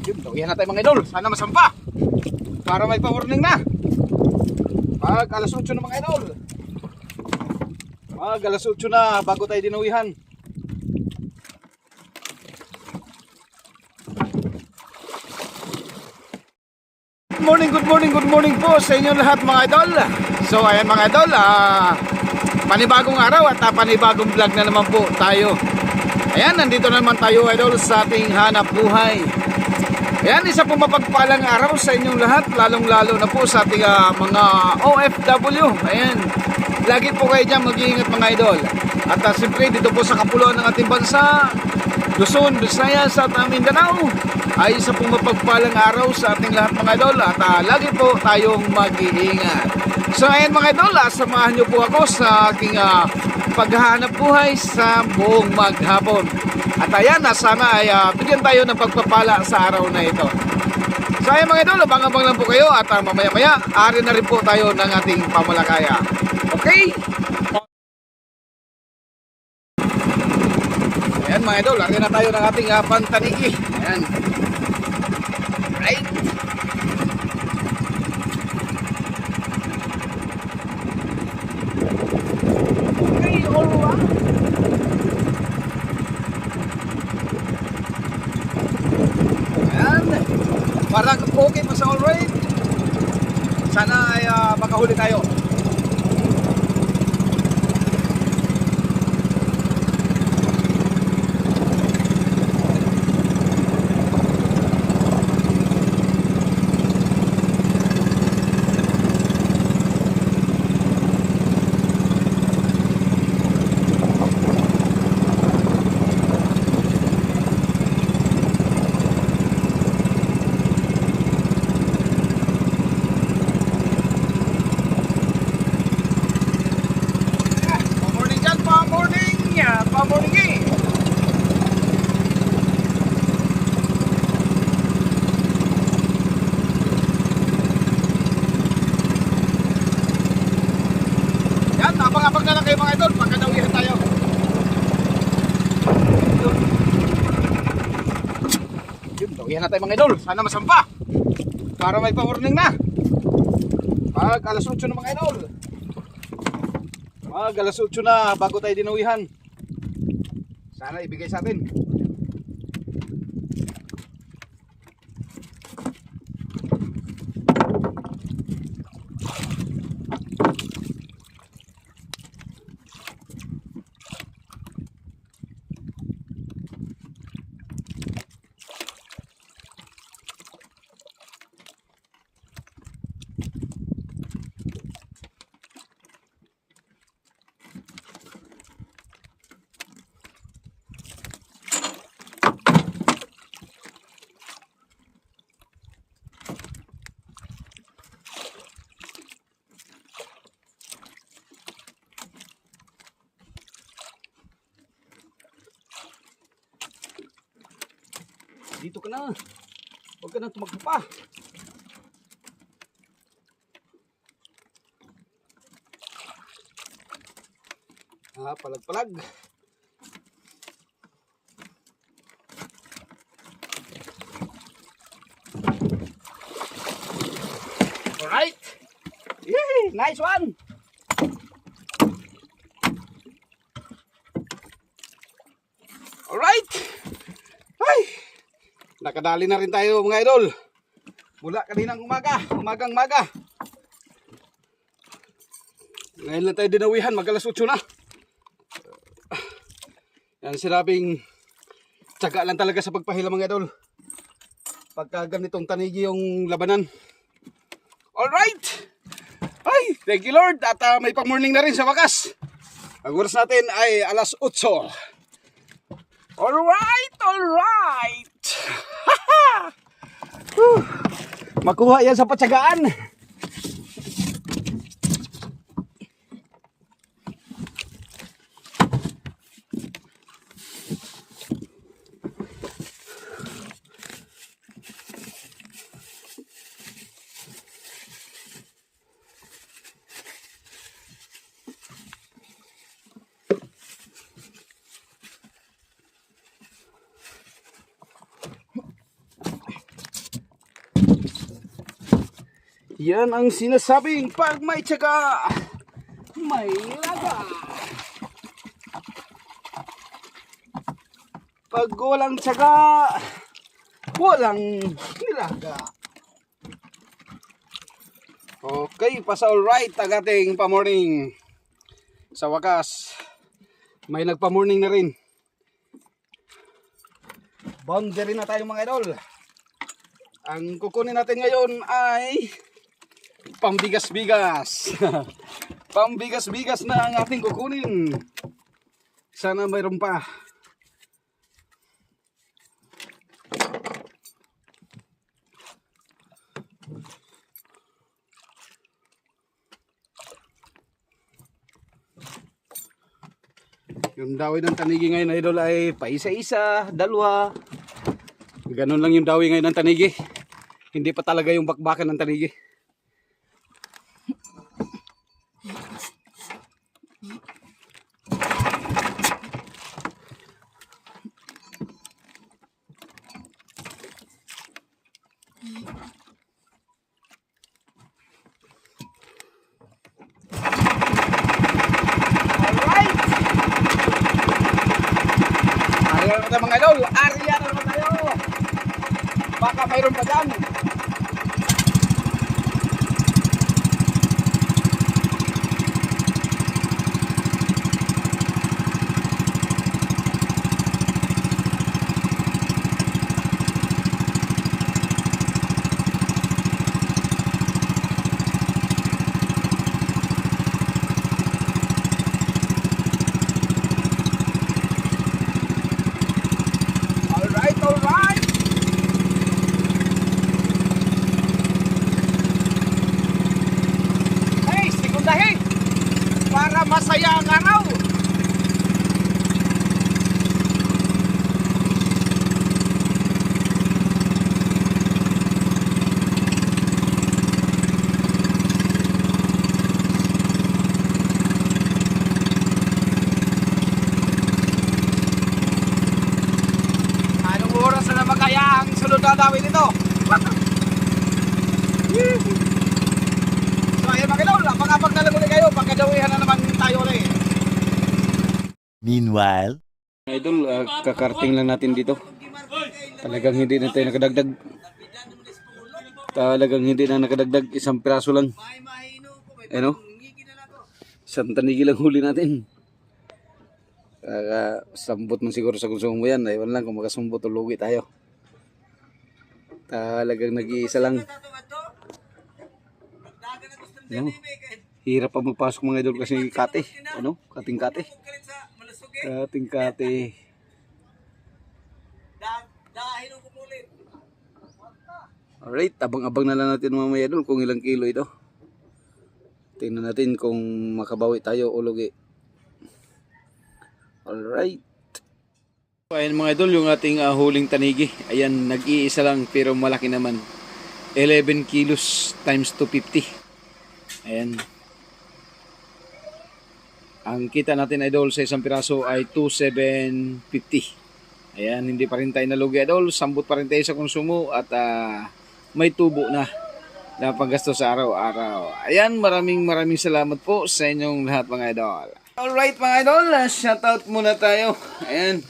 Yun, tawihan na tayo mga idol. Sana masampa. Para may pa-warning na. Pag alas 8 na mga idol. Pag alas 8 na bago tayo dinawihan. Good morning po sa inyo lahat mga idol. So ayan mga idol, panibagong araw at panibagong vlog na naman po tayo. Ayan, nandito na naman tayo idol sa ating hanap buhay. Ayan, isa po mapagpalang araw sa inyong lahat, lalong lalo na po sa ating mga OFW. Ayan, lagi po kayo dyan mag-iingat mga idol. At siyempre dito po sa kapuluan ng ating bansa, Luzon, Visayas at Mindanao, ay isa pong mapagpalang araw sa ating lahat mga idol. At lagi po tayong mag-iingat. So ayan mga idol, samahan nyo po ako sa aking paghahanap buhay sa buong maghapon. At ayan, sana ay bigyan tayo ng pagpapala sa araw na ito. So ayan mga idol, abang-abang lang po kayo. At mamaya-maya, ari na rin po tayo ng ating pamalakaya. Okay? Ayan mga idol, ari na tayo ng ating pantanigi. Ayan. Right? Okay, alright. Ayan. Parang okay pa sa alright. Sana ay makahuli tayo. Abang-abang na lang kayo mga idol, pagkadawihan tayo. Yun, dawihan na tayo mga idol. Sana masampa. Para may pa-warning na. Pag alas 8 na mga idol. Pag alas 8 na bago tayo dinawihan. Sana ibigay sa atin. Dito ka na. Huwag ka na tumakbo pa. Palag-palag. Alright. Yay! Nice one! Alright! Ay! Nakadali na rin tayo mga idol. Mula kaninang umagang maga. Ngayon lang tayo dinawihan, mag-alas 8 na. Yan sinabing tiyaga lang talaga sa pagpahila mga idol. Pagka ganitong tanigi yung labanan. Alright! Ay, thank you Lord. At may pang-morning na rin sa wakas. Ang oras natin ay alas 8. Alright, alright. Makuha yan sa patsagaan. Yan ang sinasabing pag may tiyaga, may laga. Pag walang tiyaga, walang nilaga. Okay, pasa alright ang ating pamorning. Sa wakas, may nagpamorning na rin. Boundary na tayo mga idol. Ang kukunin natin ngayon ay pambigas-bigas. Pambigas-bigas na ang ating kukunin. Sana mayroon pa. Yung dawi ng tanigi ngayon idol ay paisa-isa, dalawa. Ganun lang yung dawi ngayon ng tanigi. Hindi pa talaga yung bakbakan ng tanigi. Mga idol, area na naman tayo. Baka mayroon pa dyan. Para masaya ang araw. Anong oras na naman kaya ang sunod na dawin nito? So ayan mga idol, pag-apag na lang ulit kayo, pagkadawihan na naman tayo ulit. Meanwhile, Idol, kakarting lang natin dito. Talagang hindi na tayo nakadagdag. Talagang hindi na nakadagdag. Isang piraso lang. Ano? Isang tanigi lang huli natin. Sambot man siguro sa konsumo yan. Aywan lang kung makasumbot o lugi tayo. Talagang nag-iisa lang. Ano? Hirap pa magpasok mga idol kasi kate. Ano? Kating-kate. Kating-kate. Alright, abang-abang na lang natin mamaya idol kung ilang kilo ito. Tingnan natin kung makabawi tayo o lugi. Alright. Ayan mga idol, yung ating huling tanigi. Ayan, nag-iisa lang pero malaki naman. 11 kilos times 250. Ayan. Ang kita natin idol sa isang piraso ay 2,750. Ayan, hindi pa rin tayo nalugi idol. Sambot pa rin tayo sa konsumo at may tubo na panggasto sa araw-araw. Ayan, maraming salamat po sa inyong lahat mga idol. Alright mga idol, shoutout muna tayo. Ayan.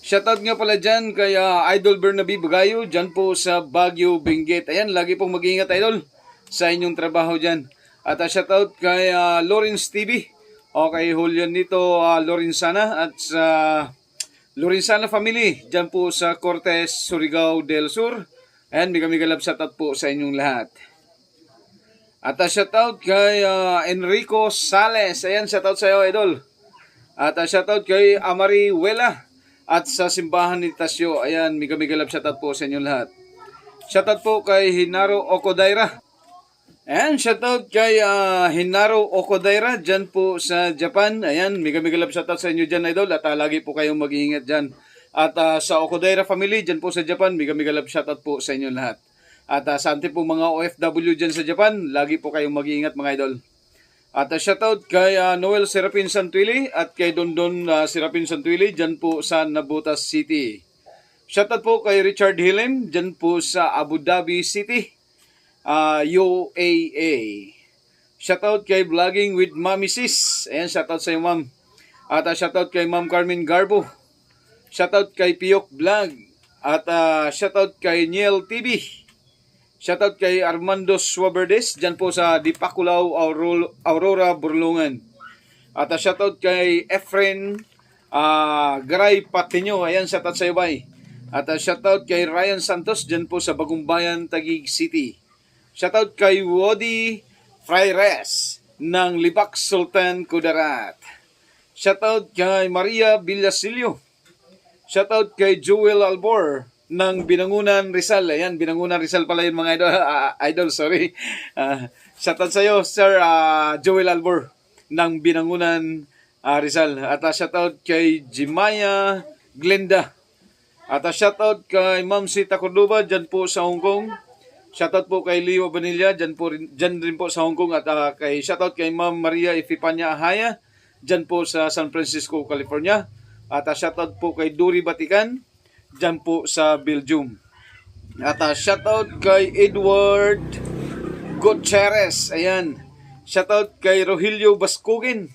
Shoutout nga pala dyan kay Idol Bernabe Bagayo, dyan po sa Baguio, Benguet. Ayan, lagi pong mag-iingat idol sa inyong trabaho dyan. At shoutout kay Lawrence TV. O kay Julian nito Lorenzana at sa Lorenzana family dyan po sa Cortes, Surigao del Sur. Ayan, mega love shoutout po sa inyong lahat. At shoutout kay Enrico Sales. Ayan, shoutout sa iyo idol. At shoutout kay Amari Wela at sa simbahan ni Tasyo. Ayan, mega love shoutout po sa inyong lahat. Shoutout po kay Hinaro Okodaira. Ayan, shoutout kay Hinaro Okodaira dyan po sa Japan. Ayan, mega love shoutout sa inyo dyan idol. At lagi po kayong mag-iingat dyan. At sa Okodaira family dyan po sa Japan, mega love shoutout po sa inyo lahat. At sa ating po mga OFW dyan sa Japan, lagi po kayong mag-iingat mga idol. At shoutout kay Noel Serapin Santuili at kay Dondon Serapin Santuili dyan po sa Nabotas City. Shoutout po kay Richard Hilem dyan po sa Abu Dhabi City. UAA. Shoutout kay Vlogging with Mami Sis. Ayan, shoutout sa iyo, ma'am. At shoutout kay Ma'am Carmen Garbo. Shoutout kay Piyok Vlog. At shoutout kay Niel TV. Shoutout kay Armando Suaberdes, dyan po sa Dipakulaw, Aurora, Burlungan. At shoutout kay Efren Garay Patinyo. Ayan, shoutout sa iyo, bay. At shoutout kay Ryan Santos, dyan po sa Bagumbayan, Taguig City. Shoutout kay Wody Fraires ng Libak Sultan Kudarat. Shoutout kay Maria Villasilio. Shoutout kay Joel Albor ng Binangunan Rizal. Ayan, Binangunan Rizal pala yun mga idol. Idol, sorry. Shoutout sa iyo, Sir Joel Albor ng Binangunan Rizal. At shoutout kay Jimaya Glenda. At shoutout kay Ma'am Sita Cordoba dyan po sa Hong Kong. Shoutout po kay Leo Vanilla dyan rin po sa Hong Kong. At kay shoutout kay Ma'am Maria Ifipanya Ahaya dyan po sa San Francisco, California. At shoutout po kay Duri Batikan dyan po sa Belgium. At shoutout kay Edward Gutierrez. Ayan. Shoutout kay Rogelio Bascugin.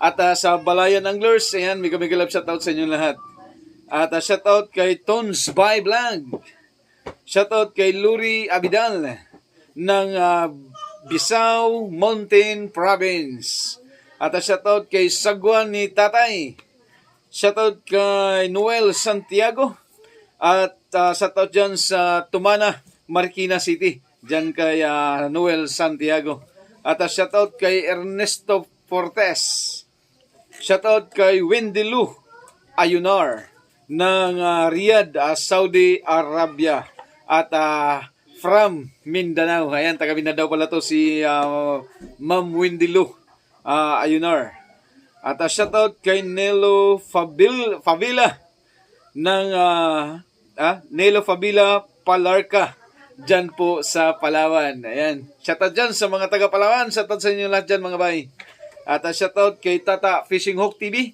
At sa Balayan Anglers. Ayan, mega love shoutout sa inyo lahat. At shoutout kay Tons by Vlog. Shoutout kay Luri Abidal ng Bisao Mountain Province. At shoutout kay Sagwan ni Tatay. Shoutout kay Noel Santiago. At shoutout dyan sa Tumana, Marikina City. Dyan kay Noel Santiago. At shoutout kay Ernesto Fortes. Shoutout kay Wendy Lu Ayunar ng Riyadh, Saudi Arabia. At from Mindanao. Ayan, taga Mindanao pala to si Ma'am Wendy Lu Ayunar. At shoutout kay Nelo Favila ng Nelo Favila Palarca dyan po sa Palawan. Ayan. Shoutout dyan sa mga taga Palawan. Shoutout sa inyo lahat dyan mga bay. At shoutout kay Tata Fishing Hook TV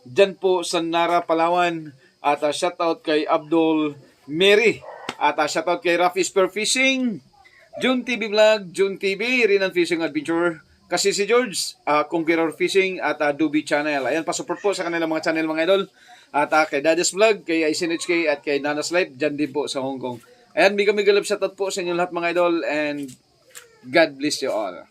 dyan po sa Nara, Palawan. At shoutout kay Abdul Mary. At shoutout kay Rafi Spear Fishing, June TV Vlog, June TV, Rinan Fishing Adventure, kasi si George, Conqueror Fishing at Dubi Channel. Ayan, pasupport po sa kanilang mga channel mga idol. At kay Daddy's Vlog, kay ICNHK at kay Nana's Life, dyan din po sa Hong Kong. Ayan, mega love shoutout po sa inyo lahat mga idol and God bless you all.